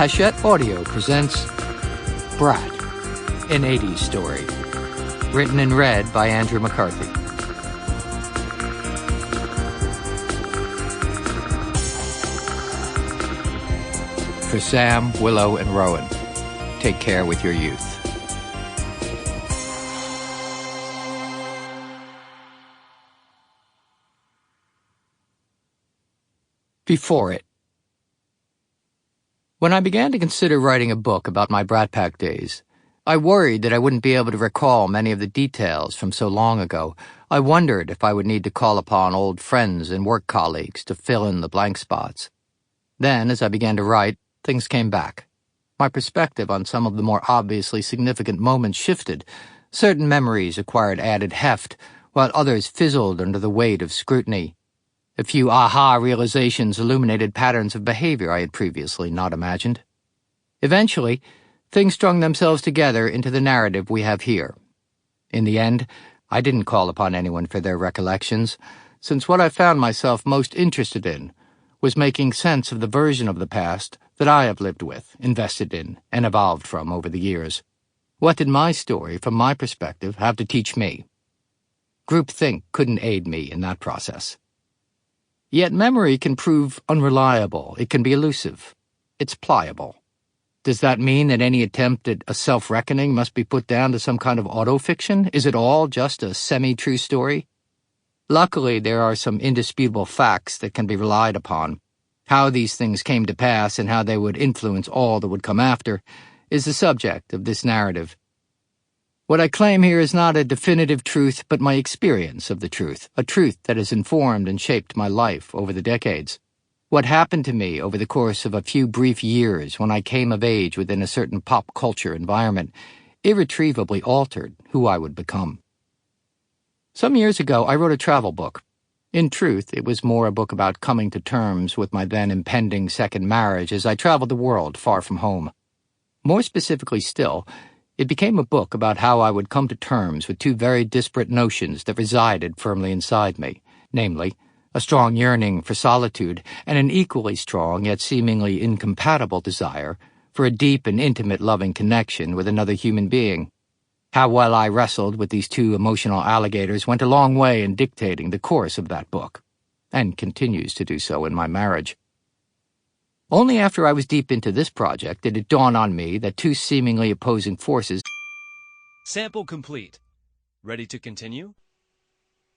Hachette Audio presents Brat, an 80s story. Written and read by Andrew McCarthy. For Sam, Willow, and Rowan, take care with your youth. Before it. When I began to consider writing a book about my Brat Pack days, I worried that I wouldn't be able to recall many of the details from so long ago. I wondered if I would need to call upon old friends and work colleagues to fill in the blank spots. Then, as I began to write, things came back. My perspective on some of the more obviously significant moments shifted. Certain memories acquired added heft, while others fizzled under the weight of scrutiny. A few aha realizations illuminated patterns of behavior I had previously not imagined. Eventually, things strung themselves together into the narrative we have here. In the end, I didn't call upon anyone for their recollections, since what I found myself most interested in was making sense of the version of the past that I have lived with, invested in, and evolved from over the years. What did my story, from my perspective, have to teach me? Groupthink couldn't aid me in that process. Yet memory can prove unreliable. It can be elusive. It's pliable. Does that mean that any attempt at a self-reckoning must be put down to some kind of autofiction? Is it all just a semi-true story? Luckily, there are some indisputable facts that can be relied upon. How these things came to pass and how they would influence all that would come after is the subject of this narrative. What I claim here is not a definitive truth, but my experience of the truth, a truth that has informed and shaped my life over the decades. What happened to me over the course of a few brief years when I came of age within a certain pop culture environment irretrievably altered who I would become. Some years ago, I wrote a travel book. In truth, it was more a book about coming to terms with my then impending second marriage as I traveled the world far from home. More specifically still, it became a book about how I would come to terms with two very disparate notions that resided firmly inside me, namely, a strong yearning for solitude and an equally strong yet seemingly incompatible desire for a deep and intimate loving connection with another human being. How well I wrestled with these two emotional alligators went a long way in dictating the course of that book, and continues to do so in my marriage. Only after I was deep into this project did it dawn on me that two seemingly opposing forces— Sample complete. Ready to continue?